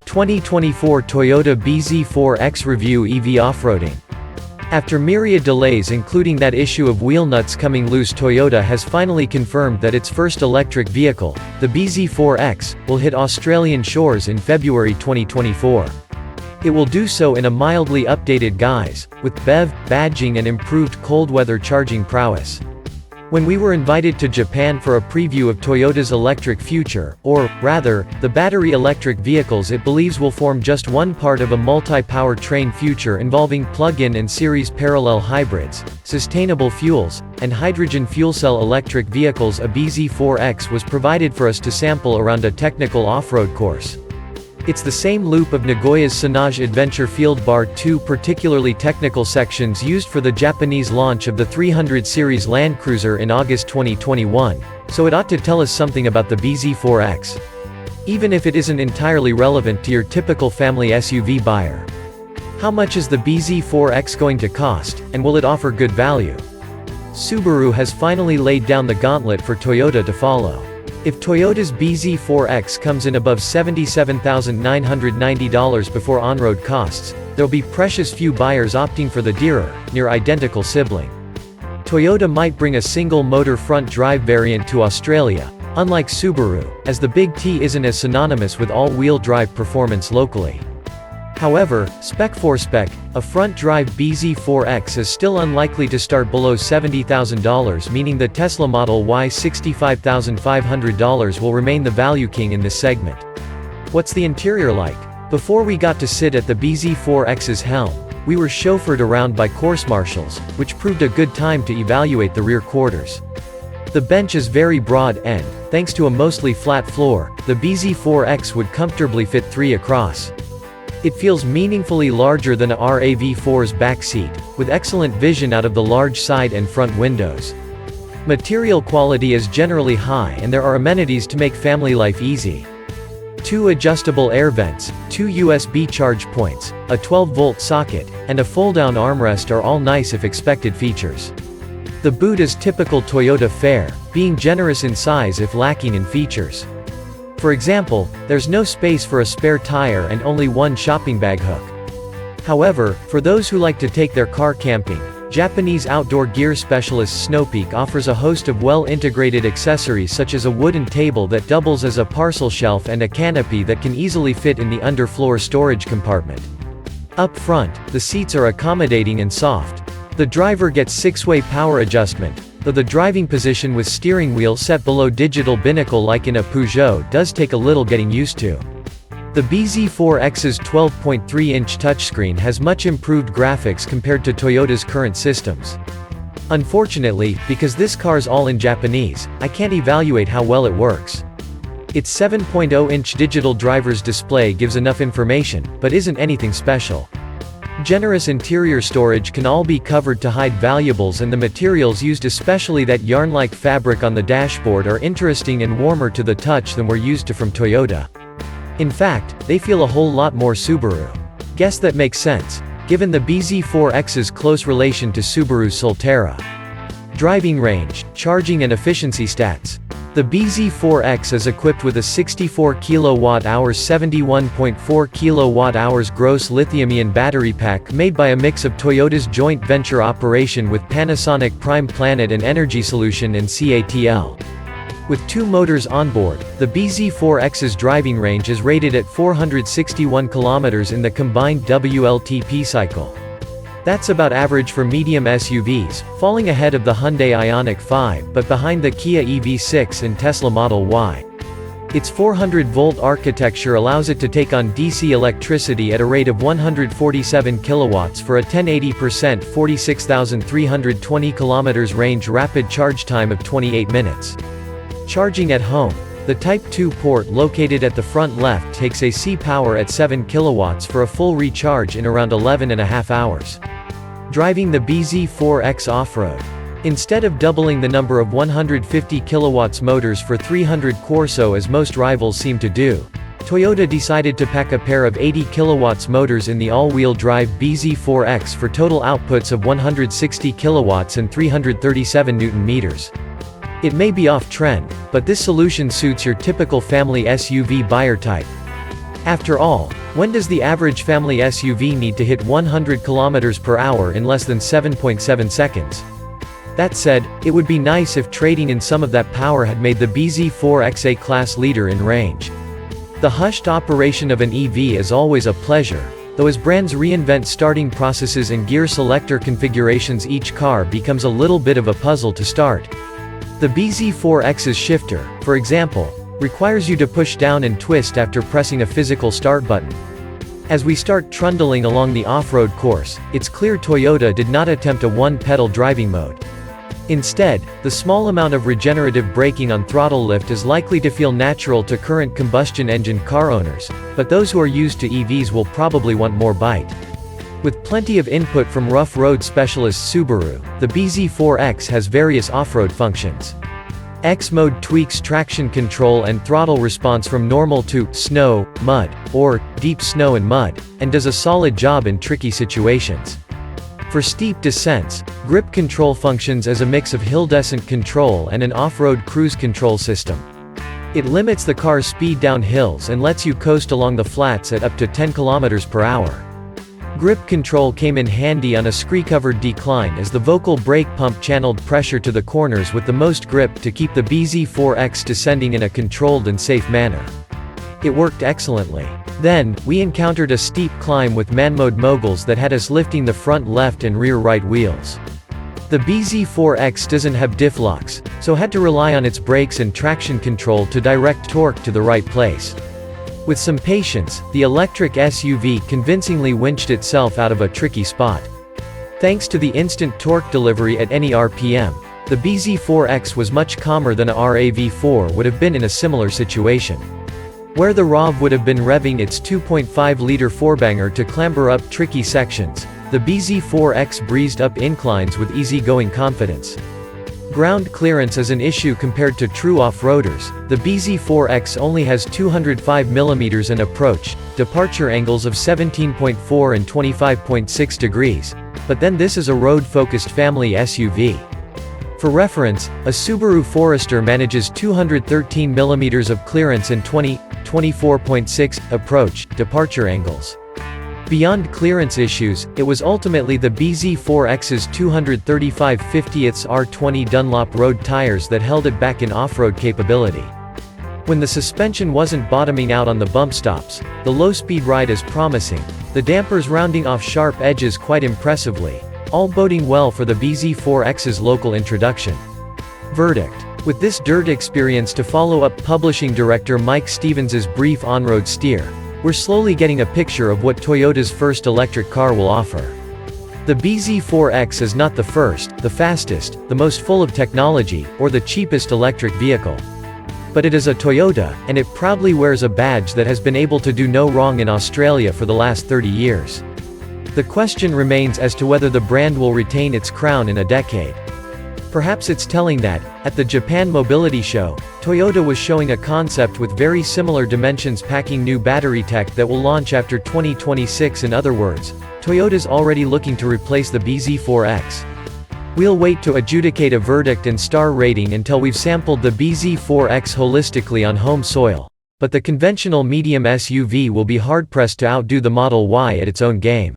2024 Toyota Bz4X Review EV Offroading. After myriad delays including that issue of wheel nuts coming loose, Toyota has finally confirmed that its first electric vehicle, the Bz4X, will hit Australian shores in February 2024. It will do so in a mildly updated guise, with BEV, badging and improved cold-weather charging prowess. When we were invited to Japan for a preview of Toyota's electric future, or, rather, the battery-electric vehicles it believes will form just one part of a multi-powertrain future involving plug-in and series-parallel hybrids, sustainable fuels, and hydrogen fuel cell electric vehicles, a Bz4X was provided for us to sample around a technical off-road course. It's the same loop of Nagoya's Sanage Adventure Field Bar 2 particularly technical sections used for the Japanese launch of the 300 Series LandCruiser in August 2021, so it ought to tell us something about the Bz4X. Even if it isn't entirely relevant to your typical family SUV buyer. How much is the Bz4X going to cost, and will it offer good value? Subaru has finally laid down the gauntlet for Toyota to follow. If Toyota's Bz4X comes in above $77,990 before on-road costs, there'll be precious few buyers opting for the dearer, near-identical sibling. Toyota might bring a single-motor front-drive variant to Australia, unlike Subaru, as the Big T isn't as synonymous with all-wheel drive performance locally. However, spec for spec, a front-drive Bz4X is still unlikely to start below $70,000, meaning the Tesla Model Y $65,500 will remain the value king in this segment. What's the interior like? Before we got to sit at the Bz4X's helm, we were chauffeured around by course marshals, which proved a good time to evaluate the rear quarters. The bench is very broad and, thanks to a mostly flat floor, the Bz4X would comfortably fit 3 across. It feels meaningfully larger than a RAV4's back seat, with excellent vision out of the large side and front windows. Material quality is generally high and there are amenities to make family life easy. 2 adjustable air vents, 2 USB charge points, a 12-volt socket, and a fold-down armrest are all nice if expected features. The boot is typical Toyota fare, being generous in size if lacking in features. For example, there's no space for a spare tire and only one shopping bag hook. However, for those who like to take their car camping, Japanese outdoor gear specialist Snowpeak offers a host of well-integrated accessories such as a wooden table that doubles as a parcel shelf and a canopy that can easily fit in the underfloor storage compartment. Up front, the seats are accommodating and soft. The driver gets 6-way power adjustment, though the driving position with steering wheel set below digital binnacle like in a Peugeot does take a little getting used to. The Bz4X's 12.3-inch touchscreen has much improved graphics compared to Toyota's current systems. Unfortunately, because this car's all in Japanese, I can't evaluate how well it works. Its 7.0-inch digital driver's display gives enough information, but isn't anything special. Generous interior storage can all be covered to hide valuables, and the materials used, especially that yarn-like fabric on the dashboard, are interesting and warmer to the touch than we're used to from Toyota. In fact, they feel a whole lot more Subaru. Guess that makes sense, given the Bz4X's close relation to Subaru's Solterra. Driving range, charging and efficiency stats. The Bz4X is equipped with a 64 kWh 71.4 kWh gross lithium-ion battery pack made by a mix of Toyota's joint venture operation with Panasonic Prime Planet and Energy Solution and CATL. With 2 motors onboard, the Bz4X's driving range is rated at 461 km in the combined WLTP cycle. That's about average for medium SUVs, falling ahead of the Hyundai Ioniq 5 but behind the Kia EV6 and Tesla Model Y. Its 400-volt architecture allows it to take on DC electricity at a rate of 147 kilowatts for a 1080% 46,320 km range rapid charge time of 28 minutes. Charging at home. The Type 2 port located at the front left takes AC power at 7 kilowatts for a full recharge in around 11.5 hours. Driving the Bz4X off-road. Instead of doubling the number of 150 kilowatts motors for 300 Corso as most rivals seem to do, Toyota decided to pack a pair of 80 kilowatts motors in the all-wheel drive Bz4X for total outputs of 160 kilowatts and 337 Nm. It may be off-trend, but this solution suits your typical family SUV buyer type. After all, when does the average family SUV need to hit 100 km per hour in less than 7.7 seconds? That said, it would be nice if trading in some of that power had made the Bz4X a class leader in range. The hushed operation of an EV is always a pleasure, though as brands reinvent starting processes and gear selector configurations, each car becomes a little bit of a puzzle to start. The Bz4X's shifter, for example, requires you to push down and twist after pressing a physical start button. As we start trundling along the off-road course, it's clear Toyota did not attempt a one-pedal driving mode. Instead, the small amount of regenerative braking on throttle lift is likely to feel natural to current combustion engine car owners, but those who are used to EVs will probably want more bite. With plenty of input from rough road specialist Subaru, the Bz4X has various off-road functions. X mode tweaks traction control and throttle response from normal to snow, mud, or deep snow and mud, and does a solid job in tricky situations. For steep descents, grip control functions as a mix of hill descent control and an off-road cruise control system. It limits the car's speed down hills and lets you coast along the flats at up to 10 km per hour. Grip control came in handy on a scree-covered decline as the vocal brake pump channeled pressure to the corners with the most grip to keep the Bz4X descending in a controlled and safe manner. It worked excellently. Then, we encountered a steep climb with man-mode moguls that had us lifting the front left and rear right wheels. The Bz4X doesn't have diff locks, so had to rely on its brakes and traction control to direct torque to the right place. With some patience, the electric SUV convincingly winched itself out of a tricky spot. Thanks to the instant torque delivery at any RPM, the Bz4X was much calmer than a RAV4 would have been in a similar situation. Where the RAV would have been revving its 2.5-liter four-banger to clamber up tricky sections, the Bz4X breezed up inclines with easy-going confidence. Ground clearance is an issue compared to true off-roaders. The Bz4X only has 205 mm in approach, departure angles of 17.4 and 25.6 degrees, but then this is a road-focused family SUV. For reference, a Subaru Forester manages 213 mm of clearance and 24.6 approach, departure angles. Beyond clearance issues, it was ultimately the Bz4X's 235/50ths R20 Dunlop road tires that held it back in off-road capability. When the suspension wasn't bottoming out on the bump stops, the low-speed ride is promising, the dampers rounding off sharp edges quite impressively, all boding well for the Bz4X's local introduction. Verdict: with this dirt experience to follow up publishing director Mike Stevens's brief on-road steer, we're slowly getting a picture of what Toyota's first electric car will offer. The Bz4X is not the first, the fastest, the most full of technology, or the cheapest electric vehicle. But it is a Toyota, and it proudly wears a badge that has been able to do no wrong in Australia for the last 30 years. The question remains as to whether the brand will retain its crown in a decade. Perhaps it's telling that, at the Japan Mobility Show, Toyota was showing a concept with very similar dimensions packing new battery tech that will launch after 2026. In other words, Toyota's already looking to replace the Bz4X. We'll wait to adjudicate a verdict and star rating until we've sampled the Bz4X holistically on home soil, but the conventional medium SUV will be hard-pressed to outdo the Model Y at its own game.